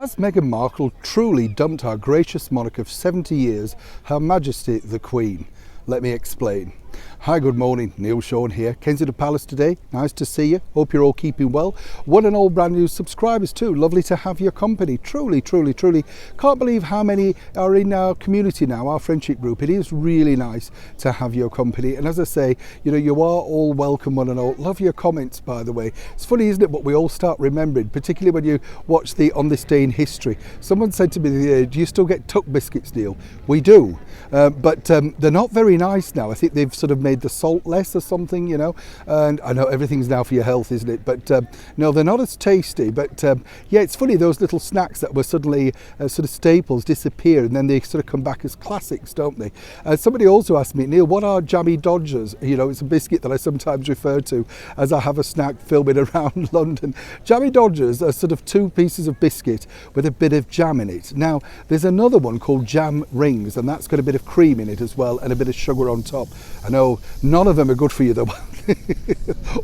Has Meghan Markle truly dumped our gracious monarch of 70 years, Her Majesty the Queen? Let me explain. Hi, good morning, Neil Sean here, Kensington Palace today. Nice to see you. Hope you're all keeping well. One and all brand new subscribers too. Lovely to have your company. Truly. Can't believe how many are in our community now, our friendship group. It is really nice to have your company. And as I say, you are all welcome, one and all. Love your comments, by the way. It's funny, isn't it, what we all start remembering, particularly when you watch the On This Day in History. Someone said to me, do you still get Tuck biscuits, Neil? We do, but they're not very nice now. I think they've sort of made the salt less or something, and I know everything's now for your health, isn't it? But no, they're not as tasty. But yeah, it's funny, those little snacks that were suddenly sort of staples disappear, and then they sort of come back as classics, don't they? Somebody also asked me, Neil, what are jammy dodgers? It's a biscuit that I sometimes refer to as I have a snack filming around London. Jammy dodgers are sort of two pieces of biscuit with a bit of jam in it. Now, there's another one called jam rings, and that's got a bit of cream in it as well and a bit of sugar on top. I know none of them are good for you though.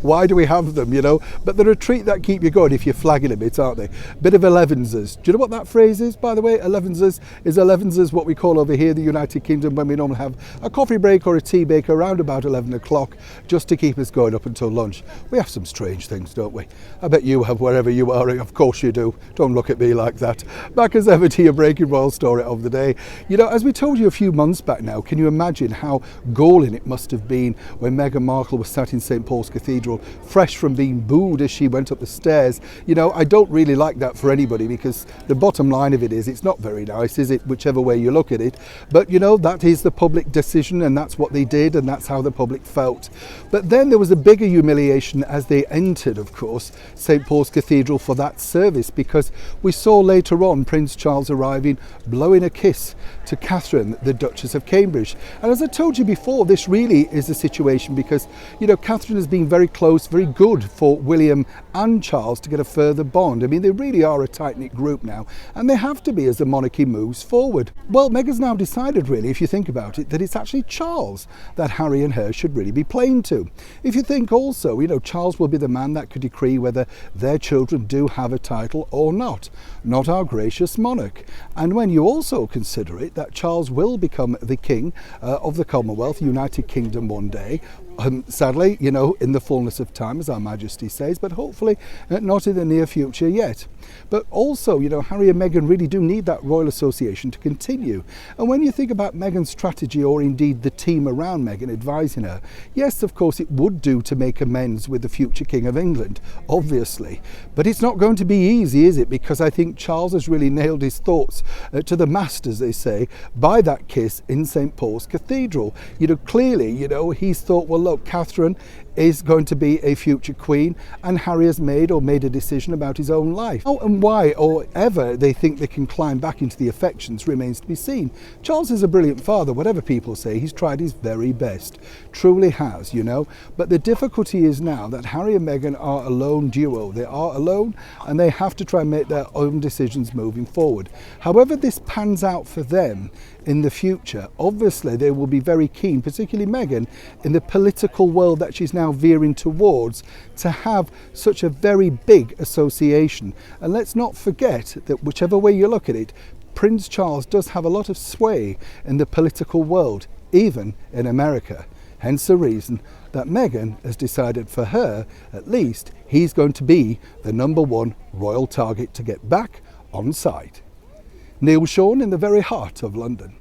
Why do we have them, But they're a treat that keep you going if you're flagging a bit, aren't they? Bit of elevenses. Do you know what that phrase is, by the way? Elevenses what we call over here, the United Kingdom, when we normally have a coffee break or a tea break around about 11 o'clock, just to keep us going up until lunch. We have some strange things, don't we? I bet you have wherever you are. Of course you do. Don't look at me like that. Back as ever to your breaking royal story of the day. As we told you a few months back now, can you imagine how galling it must have been when Meghan Markle was sat in St Paul's Cathedral, fresh from being booed as she went up the stairs? I don't really like that for anybody, because the bottom line of it is it's not very nice, is it, whichever way you look at it? But that is the public decision, and that's what they did, and that's how the public felt. But then there was a bigger humiliation as they entered, of course, St Paul's Cathedral for that service, because we saw later on Prince Charles arriving, blowing a kiss to Catherine, the Duchess of Cambridge. And as I told you before, this really is a situation because, Catherine has been very close, very good for William and Charles to get a further bond. I mean, they really are a tight-knit group now, and they have to be as the monarchy moves forward. Well, Meghan's now decided, really, if you think about it, that it's actually Charles that Harry and her should really be playing to. If you think also, Charles will be the man that could decree whether their children do have a title or not our gracious monarch. And when you also consider it, that Charles will become the king of the Commonwealth, United Kingdom one day, sadly, in the fullness of time, as Our Majesty says, but hopefully not in the near future yet. But also, Harry and Meghan really do need that royal association to continue. And when you think about Meghan's strategy, or indeed the team around Meghan advising her, yes, of course, it would do to make amends with the future King of England, obviously. But it's not going to be easy, is it? Because I think Charles has really nailed his thoughts to the mast, as they say, by that kiss in St Paul's Cathedral. Clearly, he's thought, well, look, Catherine is going to be a future queen, and Harry has made a decision about his own life. Oh, and why or ever they think they can climb back into the affections remains to be seen. Charles is a brilliant father, whatever people say. He's tried his very best, truly has, But the difficulty is now that Harry and Meghan are a lone duo. They are alone, and they have to try and make their own decisions moving forward. However this pans out for them in the future, obviously they will be very keen, particularly Meghan, in the political world that she's now veering towards, to have such a very big association. And let's not forget that whichever way you look at it, Prince Charles does have a lot of sway in the political world, even in America. Hence the reason that Meghan has decided, for her at least, he's going to be the #1 royal target to get back on side. Neil Sean in the very heart of London.